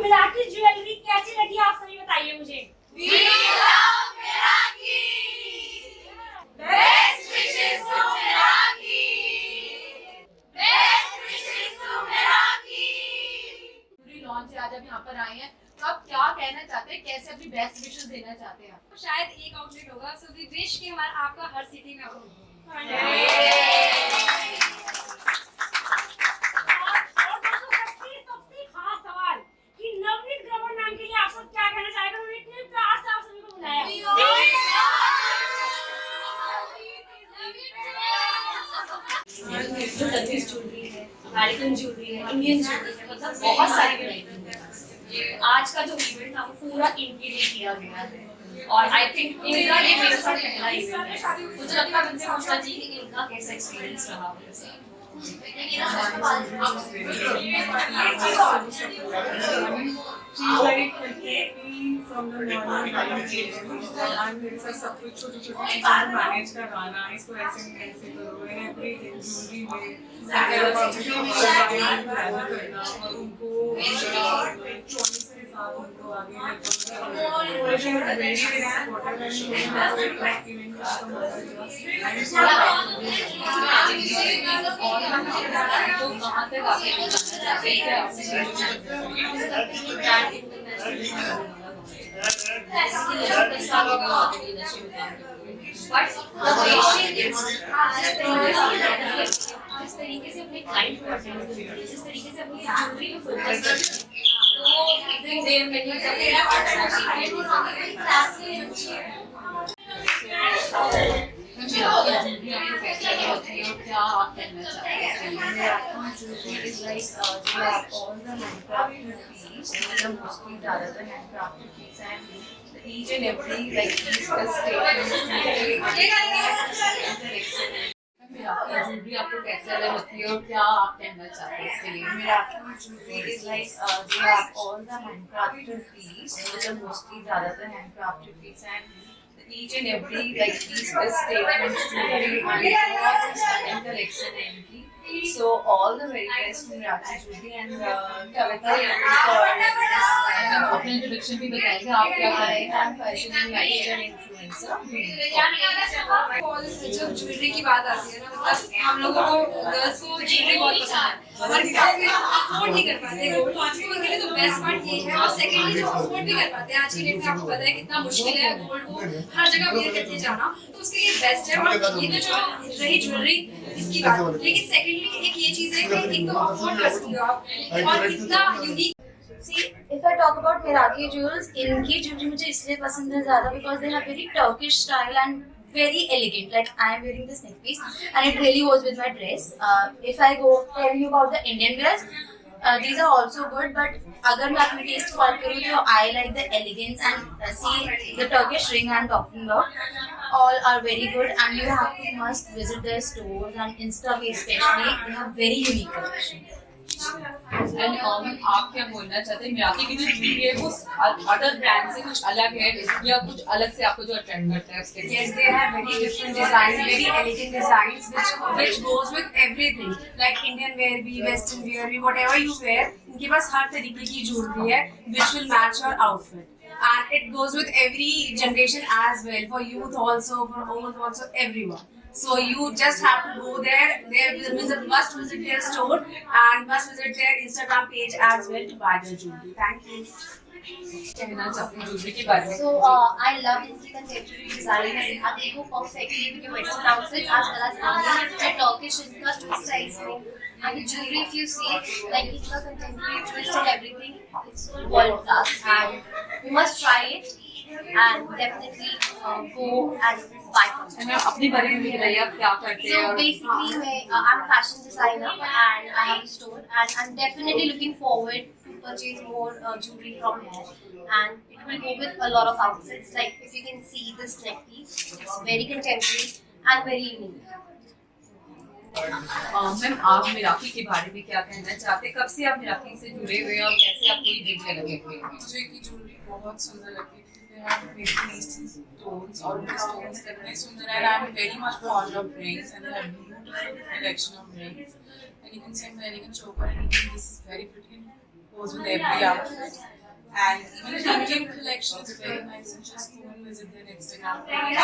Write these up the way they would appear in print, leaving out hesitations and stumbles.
मिराकी jewellery कैसी लगी आप सभी बताइए मुझे। We love Meraki! Best wishes to Meraki! Best wishes to Meraki! पूरी लॉन्च है, आज आप यहाँ पर आए हैं तो आप क्या कहना चाहते हैं, कैसे अपनी बेस्ट विशेस देना चाहते हैं? शायद एक आउटलेट होगा, सो वी विश कि हमारा आपका हर सिटी में हो। सबसे खास सवाल कि नवनीत ग्रोवर नाम के लिए आप सब क्या कहना चाहेंगे? उन्होंने इतने प्यार से आप सभी को बुलाया। जो टर्किश ज्वेलरी है, अमेरिकन ज्वेलरी है, इंडियन ज्वेलरी है, मतलब बहुत सारी वैरायटी है। ये आज का जो इवेंट था वो पूरा इनके लिए किया गया है और आई थिंक इनका ये मेरे साथ पहला इवेंट है। मुझे लगता है मुझे पूछना चाहिए कि इनका कैसा एक्सपीरियंस रहा मेरे साथ। She's very happy from the morning and मेरे साथ सब कुछ छोटी छोटी चीज़ें मैनेज करवाना, इसको ऐसे नहीं ऐसे करो, एवरीथिंग ज्वेलरी में करना और उनको चॉइस के साथ उनको आगे लेकर शी इज वेरी सपोर्टिव तो कहाँ तक आप जिस तरीके से अपने क्लाइंट को अटेंड करती है, जिस तरीके से अपनी ज्वेलरी पे फोकस करती है, तो दिन देर में ही क्या आप कहना चाहते हैं? Each and every like piece was jewellery आपको कैसे अलग लगती है और क्या आप कहना चाहते हैं इसके लिए? Jewelry is like they have all the handcrafted piece, which are mostly ज़्यादातर handcrafted piece, and each and every like piece is statement jewelry and collection है इनकी. So all the very best to Meraki Jewelry and Kavita for अपने introduction भी बताएंगे आप क्या करें? and fashion and lifestyle influencer. जब ज्वेलरी की बात आती है ना, मतलब हम लोगों को गर्ल्स को ज्वेलरी बहुत पसंद है और अफोर्ड नहीं कर पाते गोल्ड, तो उनके लिए तो बेस्ट पार्ट ये है। और सेकेंडली जो अफोर्ड भी कर पाते हैं, आज की डेट में आपको पता है कितना मुश्किल है गोल्ड को हर जगह वेयर करके जाना, तो उसके लिए बेस्ट है। और ये तो जो रही ज्वेलरी इसकी बात, लेकिन सेकेंडली एक ये चीज़ है कि एक तो अफोर्ड कर सकते हो आप और इतना unique. See, if I talk about Meraki jewels, इनकी ज्वेलरी मुझे इसलिए पसंद है ज़्यादा because they have very Turkish style and very elegant. Like I am wearing this neckpiece and it really goes with my dress. If I go tell you about the Indian wears, these are also good. But अगर मैं अपने taste की बात करूँ तो I like the elegance and see the Turkish ring I'm talking about. All are very good and you have to must visit their stores and Insta page especially. They have very unique collection. And आप क्या बोलना चाहते हैं? मिराकी की जो jewellery है वो other brand से कुछ अलग है या कुछ अलग से आपको जो अट्रैक्ट करता है उसके लिए? Yes, they have very different designs, very elegant designs, which goes with everything. Like Indian wear भी, Western wear भी, whatever you wear, इनके पास हर तरीके की ज्वेलरी है, which will match your outfit. And it goes with every generation as well, for youth also, for old also, everyone. So you just have to go there. There must visit their store and must visit their Instagram page as well to buy their jewelry. Thank you. कहना चाहते हैं jewellery के बारे में? So I love इनकी contemporary design है, इनका देखो perfectly with your western outfits as well as Indian and Turkish इनका twist है इसमें, and the jewelry if you see like इनका contemporary twist and everything, it's world class and you must try it and definitely go and buy from it. मैं अपने बारे में बताइए आप क्या करते हैं? So basically I'm a fashion designer and I have a store and I'm definitely looking forward to purchase more jewelry from here and it will go with a lot of outfits. Like if you can see this neckpiece, it's very contemporary and very unique. Ma'am आप मिराकी के बारे में क्या कहना चाहते हैं? कब से आप मिराकी से जुड़े हुए हैं और कैसे आपको ये देखने लगे हुए? मुझे की ज्वेलरी बहुत सुंदर लगती थी। stones, all the stones कितने सुंदर है, and I'm very much fond of rings and I have beautiful collection of rings and you can see I'm wearing a choker and even this is very pretty. goes with every outfit. And even the Indian collection is very nice. You just go and visit their Instagram page.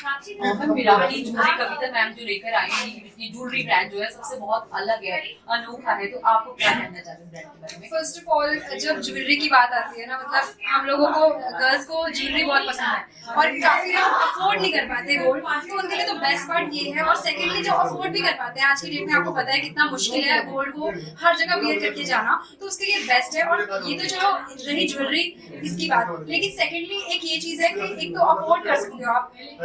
Ma'am विराकी jewellery Kavita ma'am जो लेकर आई हैं ये jewellery brand जो है सबसे बहुत अलग है, अनोखा है, तो आपको क्या कहना चाहते हैं ब्रांड के बारे में? फर्स्ट ऑफ ऑल जब ज्वेलरी की बात आती है ना, मतलब हम लोगों को गर्ल्स को ज्वेलरी बहुत पसंद है और काफी लोग अफोर्ड नहीं कर पाते गोल्ड, तो उनके लिए तो बेस्ट पार्ट ये है। और सेकेंडली जो अफोर्ड भी कर पाते हैं, आज की डेट में आपको पता है कितना मुश्किल है गोल्ड को हर जगह वियर करके जाना, तो उसके लिए बेस्ट है। और ये तो चलो रही ज्वेलरी इसकी बात, लेकिन सेकेंडली एक ये चीज है कि एक तो अफोर्ड कर सकते हो आप,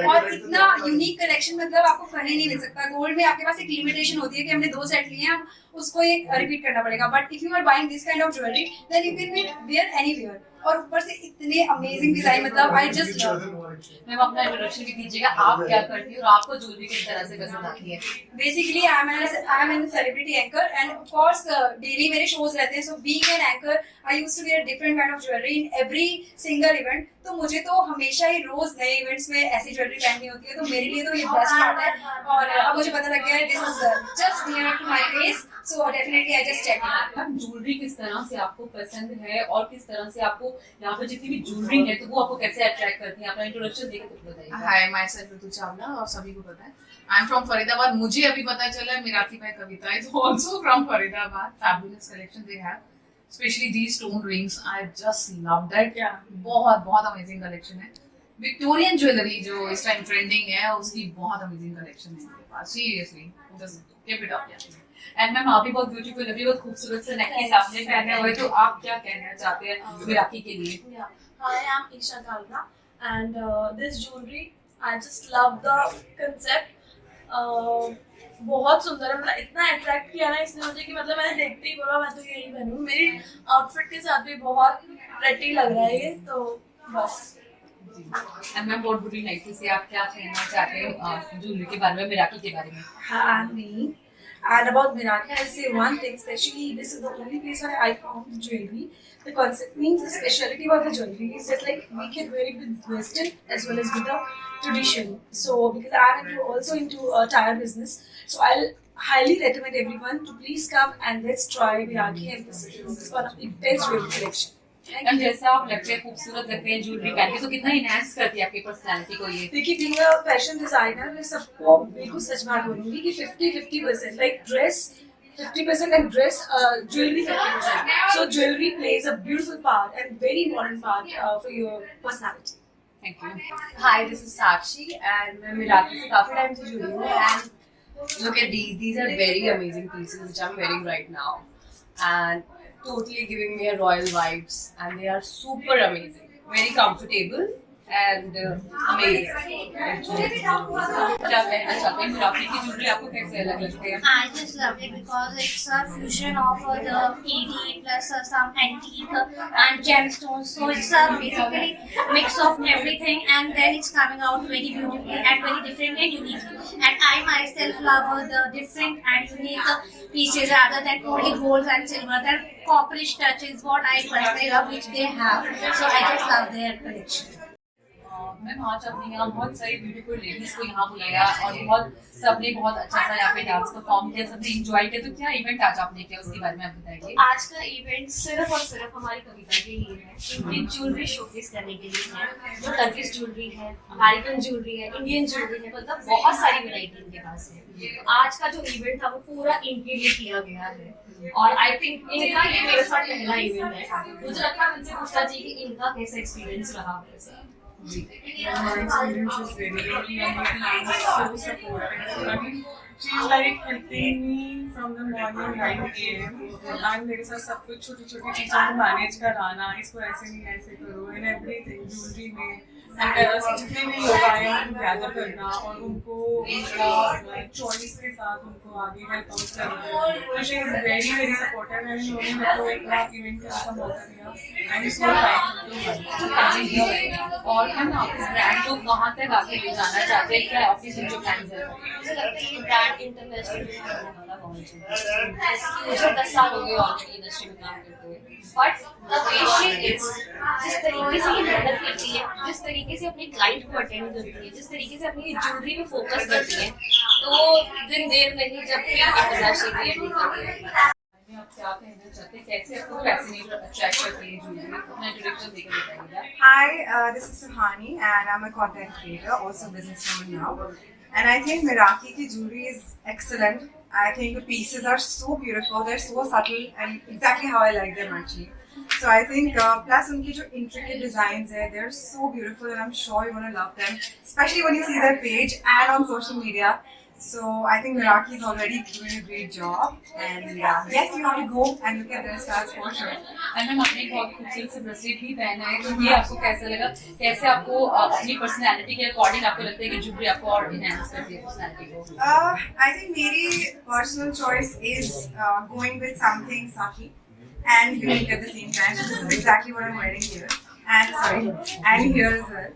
और इतना यूनिक कलेक्शन मतलब आपको कहीं नहीं मिल सकता। गोल्ड में आपके पास एक लिमिटेशन होती है कि हमने 2 सेट लिए हैं, उसको एक रिपीट करना पड़ेगा, but if you are buying this kind of jewellery then you can wear anywhere. और ऊपर से इतने अमेजिंग डिजाइन, मतलब आई जस्ट लव। मैम अपना इंट्रोडक्शन भी दीजिएगा, आप क्या करती है और आपको ज्वेलरी किस तरह से पसंद आती है? Basically I am an celebrity anchor and of course daily मेरे शोज रहते हैं, so being an anchor I used to wear different kind of jewellery in every single event. तो मुझे तो हमेशा ही रोज नए इवेंट्स में ऐसी ज्वेलरी पहननी होती है, तो मेरे लिए तो ये बेस्ट पार्ट है। और अब मुझे पता लग गया है this is just near to my face, so definitely I just check it. Ma'am jewellery किस तरह से आपको पसंद है और किस तरह से आपको यहाँ पर जितनी भी ज्वेलरी है तो वो आपको कैसे अट्रैक्ट करती है? अपना इंट्रोडक्शन देके तो बताइए। हाय, माय सेल्फ ऋतु चावला और सभी को पता है आई एम फ्रॉम फरीदाबाद। मुझे अभी पता चला है मिराकी भाई Kavita is also from Faridabad. Fabulous collection they have, specially these stone rings, I just love that. बहुत बहुत अमेजिंग कलेक्शन है। विक्टोरियन ज्वेलरी जो इस टाइम ट्रेंडिंग है उसकी बहुत अमेजिंग कलेक्शन है इनके पास। Seriously just keep it up. And ma'am आप भी बहुत ब्यूटीफुल लग रही है, बहुत खूबसूरत से नेकलेस आपने पहने हुए, तो आप क्या कहना चाहते हैं विराकी के लिए? Yeah. Hi, I'm Isha Kalna, and this jewelry, I just love the concept. बहुत सुंदर है, मतलब इतना अट्रैक्ट किया ना इसने मुझे कि मतलब मैंने देखते ही बोला मैं तो यही पहनूं। मेरी आउटफिट के साथ भी बहुत प्रेटी लग रहा है ये, तो बस। एंड मैम बहुत बुरी नाइट से आप क्या कहना चाहते हैं ज्वेलरी के बारे में, विराकी के बारे में? me. And about Miraki, I'll say one thing, especially this is the only place where I found the jewelry. The concept means the speciality about the jewelry is that like we can wear it with Western as well as with the tradition. So because I'm also into tire business, so I'll highly recommend everyone to please come and let's try Miraki, and this is one of the best jewelry collection. And जैसा आप लगते हैं खूबसूरत लगते हैं jewellery पहन के, तो कितना इनहैंस करती है आपकी पर्सनालिटी को ये? देखिए बीइंग अ फैशन डिजाइनर मैं सबको बिल्कुल सच बात बोलूंगी कि 50-50% like dress 50% and dress jewelry 50%. So jewelry plays a beautiful part and very important part for your personality. Thank you. Hi, this is Sakshi and मैं मिराकी से काफी टाइम से जुड़ी हूँ and look at these are very amazing pieces which I'm wearing right now and totally giving me a royal vibes and they are super amazing, very comfortable and amazing. क्या कहना चाहते हैं विराकी की ज्वेलरी आपको कैसे अलग लगती है? I just love it because it's a fusion of the ED plus some antique and gemstones. So it's a basically mix of everything, and then it's coming out very beautifully and very different and unique. And I myself love the different and unique pieces rather than only gold and silver. That copperish touch is what I personally love, which they have. So I just love their collection. Ma'am आज आपने यहाँ बहुत सारी beautiful ladies को यहाँ बुलाया और सबने बहुत अच्छा सा यहाँ पे डांस परफॉर्म किया, सबने एंजॉय किया, तो क्या इवेंट आज आपने किया उसके बारे में आप बताइए। आज का इवेंट सिर्फ और सिर्फ हमारी कविता के लिए है, इनकी ज्वेलरी शोकेस करने के लिए है। जो टर्किश ज्वेलरी है, अमेरिकन ज्वेलरी है, इंडियन ज्वेलरी है, मतलब बहुत सारी वैरायटी इनके पास है। आज का जो इवेंट था वो पूरा इनके लिए किया गया है और आई थिंक इनका ये मेरे साथ पहला इवेंट है। मुझे लगता है मुझसे पूछना चाहिए कि इनका कैसा एक्सपीरियंस रहा है sir? My experience is very lovely and my client is so supportive. I mean, she's like helping me from the morning 9 AM and मेरे साथ सब कुछ छोटी छोटी चीज़ों को मैनेज कराना, इसको ऐसे नहीं ऐसे करो, and everything ज्वेलरी में जितने भी लोग आए हैं उनको गैदर करना और उनको उनका चॉइस के साथ उनको आगे हेल्प आउट करना। तो she is very very supportive and उन्होंने मेरे को एक इवेंट करने का मौका दिया एंड इट्स सो थैंक और मैम आप इस ब्रांड को कहाँ तक आगे ले जाना चाहते हैं, क्या ऑफिशियल जो प्लान है? मुझे लगता है ये ब्रांड इंटरनेशनल होने वाला बहुत जल्द। मुझे 10 साल हो गए ऑलरेडी इंडस्ट्री में काम करते हुए, but the way she is, जिस तरीके से ये मेहनत करती है, जिस तरीके से अपने क्लाइंट को अटेंड करती है, जिस तरीके से अपनी ज्वेलरी पे फोकस करती है, तो दिन देर नहीं जब भी इंटरनेशनल क्रिएट करती है। हैं, आप क्या कहना चाहते हैं, कैसे आपको फैसिनेट अट्रैक्ट करती है ज्वेलरी, अपना इंट्रोडक्शन देकर बताइएगा। Hi, this is Suhani and I'm a content creator, also businesswoman now. And I think Meraki ki jewelry is excellent. I think the pieces are so beautiful, they're so subtle and exactly how I like them actually. So I think plus unki jo intricate designs hai, they're so beautiful and I'm sure you're gonna love them, especially when you see their page and on social media. So I think Meraki is already doing a great job, and yes, you have to go and look at their styles for sure. And ma'am आपने एक बहुत खूबसूरत से bracelet भी पहना है, तो ये आपको कैसा लगा, कैसे आपको अपनी पर्सनैलिटी के अकॉर्डिंग आपको लगता है कि ज्वेलरी आपको और इनहेंस करती है पर्सनैलिटी को? I think मेरी personal choice is going with something subtle and unique at the same time. So this is exactly what I'm wearing here. And here as well.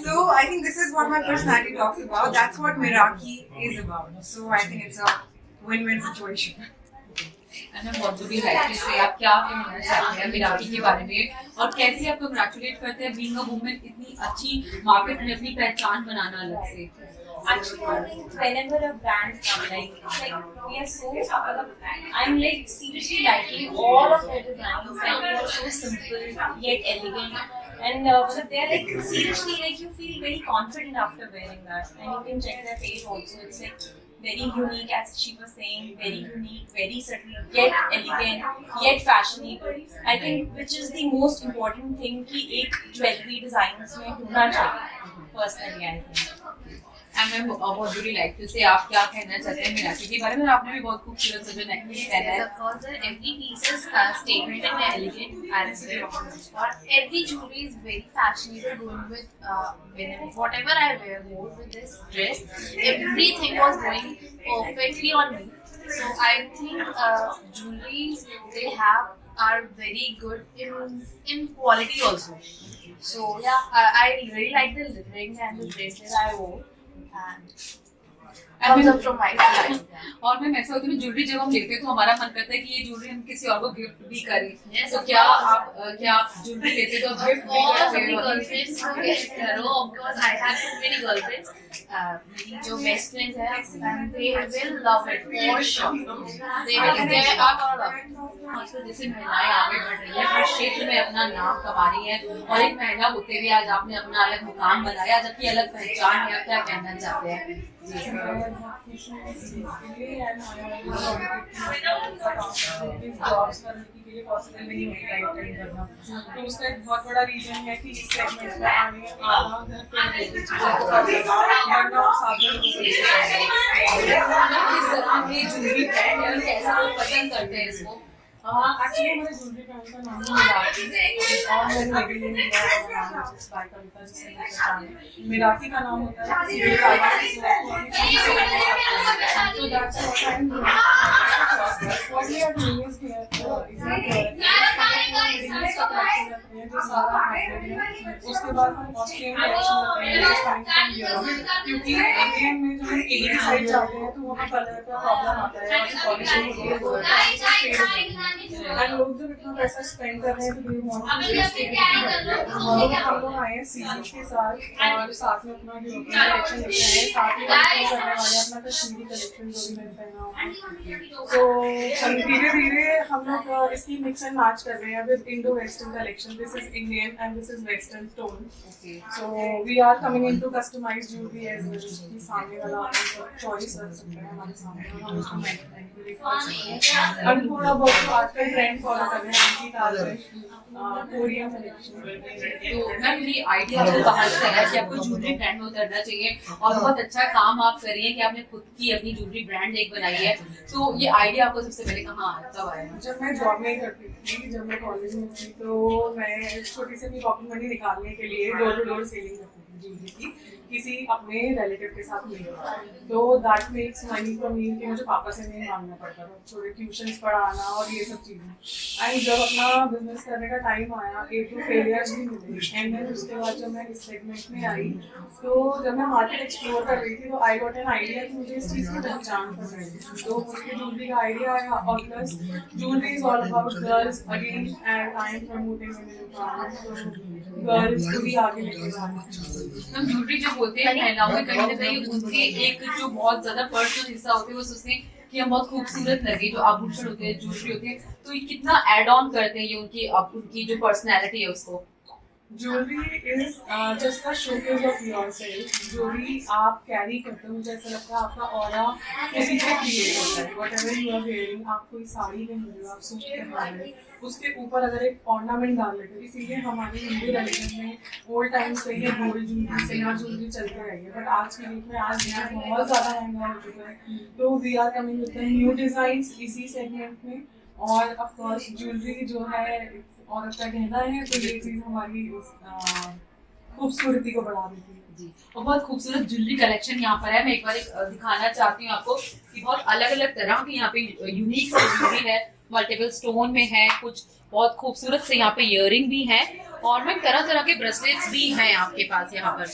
So I think this is what my personality talks about. That's what Meraki is about. So I think it's a win-win situation. And ma'am what do you like to say, आप क्या कहना चाहते हैं मिराकी के बारे में, और कैसे आप कंग्रेचुलेट करते हैं बीइंग अ वुमन, इतनी अच्छी मार्केट में अपनी पहचान बनाना अलग से? Actually, I think whenever a brand comes, like we are so, I'm like seriously liking all of their designs, and they are so simple yet elegant, and they're like seriously like you feel very confident after wearing that, and you can check their page also. It's like very unique, as she was saying, very unique, very subtle, yet elegant, yet fashionable. I think which is the most important thing कि एक jewelry designs में होना चाहिए. Personally, I think. And ma'am what do you like to say, आप क्या कहना चाहते हैं मिराकी के बारे में? आपने भी बहुत खूबसूरत सा जो नेकलेस पहना है। Of course, every piece is statement and elegant, as or every jewelry is very fashionable. Going with whatever I wear, more with this dress, everything was going perfectly on me. So I think jewelries they have are very good in quality also. So yeah, I really like the ring and the bracelet I wore. And thumbs up from my side. और ma'am ऐसा होता है jewellery जब हम लेते हैं तो हमारा मन करता है कि ये ज्वेलरी हम किसी और को गिफ्ट भी करें, तो क्या आप ज्वेलरी लेते तो गिफ्ट भी करते हैं? गर्लफ्रेंड्स को गिफ्ट करो, of course I have so many girlfriends, मेरी जो बेस्ट फ्रेंड्स हैं they will love it for sure, they will आजकल जैसे महिलाएं आगे बढ़ रही है, हर क्षेत्र में अपना नाम कमा रही है, और एक महिला होते हुए आज आपने अपना अलग मुकाम बनाया, आज आपकी अलग पहचान है, आप क्या कहना चाहते हैं? पॉसिबल नहीं होता है अटेंड करना, तो उसका एक बहुत बड़ा रीजन है कि इस सेगमेंट में आने आना घर पे किस तरह के ज्वेलरी ब्रांड है, कैसा लोग पसंद करते हैं इसको? एक्चुअली हमारे ज्वेलरी ब्रांड का नाम मिराकी और मेरे बेबी ने मिराकी का नाम होता है, so that's what I'm doing. What we are doing is here जो सारा उसके बाद हम ऑस्ट्रियन कलेक्शन रखते हैं, क्योंकि इंडियन में जो हम एडी साइड जाते हैं तो वहाँ कलर का प्रॉब्लम आता है और पॉलिशिंग एंड लोग जब इतना पैसा स्पेंड कर रहे हैं तो हम लोग आए हैं सीरीज के साथ और साथ में अपना यूरोपियन कलेक्शन लेके आए, साथ में करने वाले अपना कश्मीरी कलेक्शन जो भी मिलता है ना, तो धीरे धीरे हम लोग इसकी मिक्स एंड मैच कर रहे हैं with Indo western collection. This is Indian and this is western tone, so we are coming into customised jewellery as well, कि सामने वाला चॉइस रख सकते हैं हमारे सामने, हम उसको मैन्युफैक्चरिंग कर सकते हैं. और थोड़ा बहुत आजकल ट्रेंड फॉलो कर रहे हैं कि कोरियन कलेक्शन. तो मैम ये आइडिया आपको बाहर से आया कि आपको ज्वेलरी ब्रांड में उतरना चाहिए, और बहुत अच्छा काम आप कर रही हैं कि आपने खुद की अपनी ज्वेलरी ब्रांड एक बनाई है, तो ये आइडिया आपको सबसे पहले कहाँ कब आया? जब मैं जॉब नहीं करती थी, जब मैं कॉलेज में थी, तो मैं छोटी सी अपनी पॉकेट मनी निकालने के लिए डोर टू डोर सेलिंग करती थी ज्वेलरी की, किसी अपने रिलेटिव के साथ मिलकर. तो that makes money for me कि मुझे पापा से नहीं मांगना पड़ता था, थोड़े ट्यूशंस पढ़ाना और ये सब चीज़ें. एंड जब अपना बिजनेस करने का टाइम आया, एक तो फेलियर्स भी मिले, एंड देन उसके बाद जब मैं इस सेगमेंट में आई, तो जब मैं मार्केट एक्सप्लोर कर रही थी तो आई गॉट एन आइडिया कि मुझे इस चीज़ की पहचान कर रही थी, तो मुझे ज्वेलरी का आइडिया आया. और plus jewellery is all about girls again, and I am promoting girls को भी आगे लेके जाना. हम ज्वेलरी जो बोलते हैं महिलाओं में कहीं ना कहीं उनके एक जो बहुत ज्यादा पर्सनल हिस्सा होते हैं वो सोचते हैं कि हम बहुत खूबसूरत लगे, जो आभूषण होते हैं, ज्वेलरी होती है, तो ये कितना एड ऑन करते हैं ये उनकी जो पर्सनैलिटी है उसको? Jewelry is just a showcase of yourself. Jewelry आप कैरी करते हो, मुझे ऐसा लगता है आपका ऑरा उसी से क्रिएट होता है. Whatever you are wearing, आप कोई साड़ी में हो, आप सूट पहना रहे हो, उसके ऊपर अगर एक ऑर्नामेंट डाल लेते हो, इसीलिए हमारे हिंदू रिलीजन में ओल्ड टाइम्स से ये गोल्ड ज्वेलरी, सिल्वर ज्वेलरी चलते रहेंगे. बट आज की डेट में आज ये बहुत ज़्यादा महंगा हो चुका है, तो we are coming with new designs इसी सेगमेंट में. और ऑफ कोर्स ज्वेलरी जो है औरत का गहना है, तो ये चीज़ हमारी खूबसूरती को बढ़ा देती है. जी, और बहुत खूबसूरत ज्वेलरी कलेक्शन यहाँ पर है. मैं एक बार दिखाना चाहती हूँ आपको कि बहुत अलग अलग तरह की यहाँ पे यूनिक ज्वेलरी है, मल्टीपल स्टोन में है, कुछ बहुत खूबसूरत से यहाँ पे इयररिंग भी है, और मैं तरह तरह के ब्रेसलेट्स भी हैं आपके पास यहाँ पर.